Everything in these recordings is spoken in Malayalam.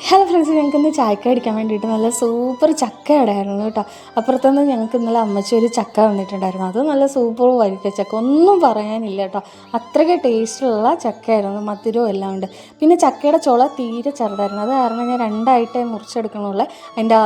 ഹലോ ഫ്രണ്ട്സ്, ഞങ്ങൾക്കിന്ന് ചായക്ക അടിക്കാൻ വേണ്ടിയിട്ട് നല്ല സൂപ്പർ ചക്ക ഇടായിരുന്നു കേട്ടോ. അപ്പുറത്തുനിന്ന് ഞങ്ങൾക്ക് ഇന്നലെ അമ്മച്ചി ഒരു ചക്ക വന്നിട്ടുണ്ടായിരുന്നു. അത് നല്ല സൂപ്പർ വരിക്ക ചക്ക, ഒന്നും പറയാനില്ല കേട്ടോ. അത്രയ്ക്ക് ടേസ്റ്റുള്ള ചക്കയായിരുന്നു, മധുരവും എല്ലാം ഉണ്ട്. പിന്നെ ചക്കയുടെ ചുള തീരെ ചെറുതായിരുന്നു, അത് കാരണം ഞാൻ രണ്ടായിട്ടേ മുറിച്ചെടുക്കണുള്ളൂ. അതിൻ്റെ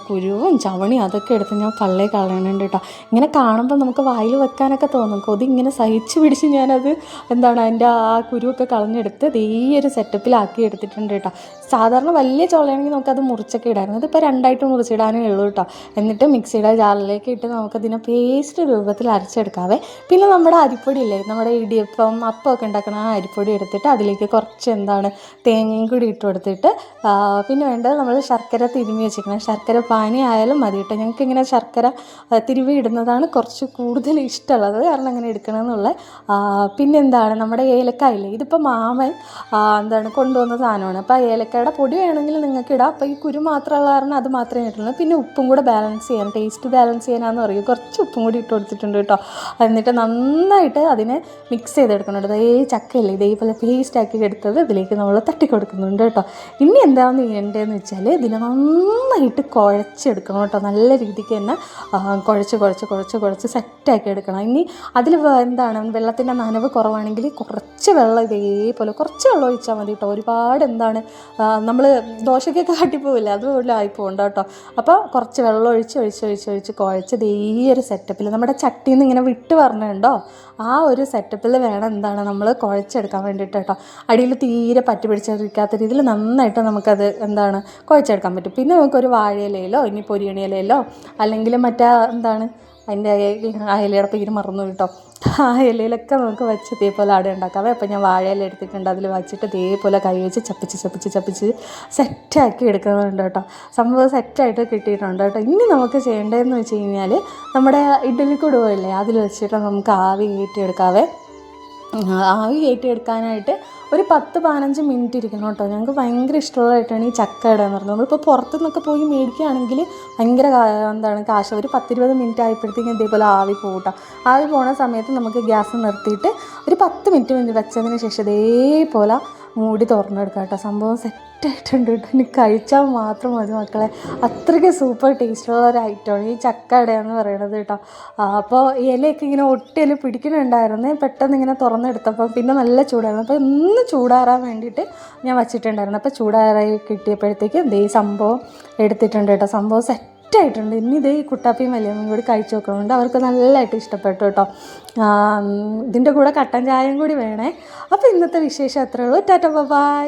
കുരുവും ചവണിയും അതൊക്കെ എടുത്ത് ഞാൻ പള്ളേ കളയണുണ്ട് കേട്ടോ. ഇങ്ങനെ കാണുമ്പോൾ നമുക്ക് വായിൽ വെക്കാനൊക്കെ തോന്നും. കൊതി ഇങ്ങനെ സഹിച്ച് പിടിച്ച് ഞാനത് അതിൻ്റെ ആ കുരുവൊക്കെ കളഞ്ഞെടുത്ത് ഈ ഒരു സെറ്റപ്പിലാക്കി എടുത്തിട്ടുണ്ട് കേട്ടോ. സാധാരണ വലിയ ചോളയാണെങ്കിൽ നമുക്കത് മുറിച്ചൊക്കെ ഇടായിരുന്നു. അതിപ്പോൾ രണ്ടായിട്ട് മുറിച്ചിടാനേ ഉള്ളൂ കേട്ടോ. എന്നിട്ട് മിക്സിയുടെ ജാറിലേക്ക് ഇട്ട് നമുക്കതിനെ പേസ്റ്റ് രൂപത്തിൽ അരച്ചെടുക്കാവേ. പിന്നെ നമ്മുടെ അരിപ്പൊടി ഇല്ലേ, നമ്മുടെ ഇടിയപ്പം അപ്പമൊക്കെ ഉണ്ടാക്കണം, ആ അരിപ്പൊടി എടുത്തിട്ട് അതിലേക്ക് കുറച്ച് തേങ്ങയും കൂടി ഇട്ട് കൊടുത്തിട്ട് പിന്നെ വേണ്ടത് നമ്മൾ ശർക്കര തിരുമ്മി വെച്ചിരിക്കണം. ശർക്കര പാനി ആയാലും മതി കേട്ടോ. ഞങ്ങൾക്കിങ്ങനെ ശർക്കര തിരുമ്മി ഇടുന്നതാണ് കുറച്ച് കൂടുതൽ ഇഷ്ടമുള്ളത്, കാരണം അങ്ങനെ എടുക്കണമെന്നുള്ള. പിന്നെ നമ്മുടെ ഏലക്കായില്ലേ, ഇതിപ്പോൾ മാമൻ കൊണ്ടുവന്ന സാധനമാണ്. അപ്പോൾ ഏലക്കായുടെ പൊടി വേണമെങ്കിൽ നിങ്ങൾക്ക് ഇടാം. അപ്പോൾ ഈ കുരു മാത്രമുള്ള കാരണം അത് മാത്രമേ ഇട്ടുള്ളൂ. പിന്നെ ഉപ്പും കൂടെ ബാലൻസ് ചെയ്യാൻ, ടേസ്റ്റ് ബാലൻസ് ചെയ്യാനാന്ന് പറയും, കുറച്ച് ഉപ്പും കൂടി ഇട്ട് കൊടുത്തിട്ടുണ്ട് കേട്ടോ. എന്നിട്ട് നന്നായിട്ട് അതിനെ മിക്സ് ചെയ്തെടുക്കുന്നുണ്ട്. ചക്കയില്ലേ, ഇതേപോലെ പേസ്റ്റാക്കി എടുത്തത് ഇതിലേക്ക് നമ്മൾ തട്ടി കൊടുക്കുന്നുണ്ട് കേട്ടോ. ഇനി എന്താണെന്ന് ചെയ്യേണ്ടതെന്ന് വെച്ചാൽ ഇതിനെ നന്നായിട്ട് കുഴച്ചെടുക്കണം കേട്ടോ. നല്ല രീതിക്ക് തന്നെ കുഴച്ച് സെറ്റാക്കി എടുക്കണം. ഇനി അതിൽ വെള്ളത്തിൻ്റെ നനവ് കുറവാണെങ്കിൽ കുറച്ച് വെള്ളം ഇതേപോലെ കുറച്ച് വെള്ളം ഒഴിച്ചാൽ മതി കേട്ടോ. ഒരുപാട് നമ്മൾ ദോശയ്ക്കൊക്കെ കാട്ടിപ്പോവില്ല, അതുപോലെ ആയിപ്പോകണ്ട കേട്ടോ. അപ്പോൾ കുറച്ച് വെള്ളം ഒഴിച്ച് കുഴച്ച് ഈ ഒരു സെറ്റപ്പിൽ നമ്മുടെ ചട്ടിയിൽ നിന്ന് ഇങ്ങനെ വിട്ട് പറഞ്ഞുണ്ടോ, ആ ഒരു സെറ്റപ്പിൽ വേണം നമ്മൾ കുഴച്ചെടുക്കാൻ വേണ്ടിയിട്ട് കേട്ടോ. അടിയിൽ തീരെ പറ്റി പിടിച്ചിരിക്കാത്ത രീതിയിൽ നന്നായിട്ട് നമുക്കത് കുഴച്ചെടുക്കാൻ പറ്റും. പിന്നെ നമുക്കൊരു വാഴയിലയിലോ ഇനി പൊരിയണി ഇലയിലോ അല്ലെങ്കിൽ മറ്റേ അതിൻ്റെ ഇലയുടെ പേര് മറന്നു കേട്ടോ, ആ ഇലയിലൊക്കെ നമുക്ക് വെച്ച് ഇതേപോലെ അട ഉണ്ടാക്കാവേ. അപ്പോൾ ഞാൻ വാഴയില എടുത്തിട്ടുണ്ട്, അതിൽ വെച്ചിട്ട് ഇതേപോലെ കൈ വെച്ച് ചപ്പിച്ച് സെറ്റാക്കി എടുക്കുന്നുണ്ട് കേട്ടോ. സംഭവം സെറ്റായിട്ട് കിട്ടിയിട്ടുണ്ട് കേട്ടോ. ഇനി നമുക്ക് ചെയ്യേണ്ടതെന്ന് വെച്ച് കഴിഞ്ഞാൽ നമ്മുടെ ഇഡ്ഡലി കുടുവല്ലേ, അതിൽ വെച്ചിട്ട് നമുക്ക് ആവി കയറ്റിയെടുക്കാവേ. ആവി കയറ്റിയെടുക്കാനായിട്ട് ഒരു 10-15 മിനിറ്റ് ഇരിക്കണം കേട്ടോ. ഞങ്ങൾക്ക് ഭയങ്കര ഇഷ്ടമുള്ളതായിട്ടാണ് ഈ ചക്ക ഇടാന്ന് പറഞ്ഞത്. നമ്മളിപ്പോൾ പുറത്തുനിന്നൊക്കെ പോയി മേടിക്കുകയാണെങ്കിൽ ഭയങ്കര കാശ്. ഒരു 10-20 മിനിറ്റ് ആയപ്പോഴത്തേക്കും ഇതേപോലെ ആവി പോകട്ടോ. ആവി പോകുന്ന സമയത്ത് നമുക്ക് ഗ്യാസ് നിർത്തിയിട്ട് ഒരു 10 മിനിറ്റ് വെച്ചതിന് ശേഷം ഇതേപോലെ മൂടി തുറന്നെടുക്കാം കേട്ടോ. സംഭവം സെറ്റായിട്ടുണ്ട് കേട്ടോ. ഇനി കഴിച്ചാൽ മാത്രം മതി മക്കളെ, അത്രയ്ക്ക് സൂപ്പർ ടേസ്റ്റുള്ള ഒരു ഐറ്റമാണ് ഈ ചക്ക അടയെന്ന് പറയുന്നത് കേട്ടോ. അപ്പോൾ ഇലയൊക്കെ ഇങ്ങനെ ഒട്ടിയിൽ പിടിക്കുന്നുണ്ടായിരുന്നു, പെട്ടെന്ന് ഇങ്ങനെ തുറന്നെടുത്തപ്പോൾ പിന്നെ നല്ല ചൂടായിരുന്നു. അപ്പോൾ ഒന്ന് ചൂടാറാൻ വേണ്ടിയിട്ട് ഞാൻ വച്ചിട്ടുണ്ടായിരുന്നു. അപ്പോൾ ചൂടാറായി കിട്ടിയപ്പോഴത്തേക്കും ഈ സംഭവം എടുത്തിട്ടുണ്ട് കേട്ടോ. സംഭവം സെറ്റായിട്ടുണ്ട്. ഇനി ഈ കുട്ടാപ്പിയും വലിയമ്മയും കൂടി കഴിച്ച് നോക്കുന്നുണ്ട്, അവർക്ക് നല്ലതായിട്ട് ഇഷ്ടപ്പെട്ടു കേട്ടോ. ഇതിൻ്റെ കൂടെ കട്ടൻ ചായയും കൂടി വേണേ. അപ്പോൾ ഇന്നത്തെ വിശേഷം അത്രയേ ഉള്ളൂ. Tata bye.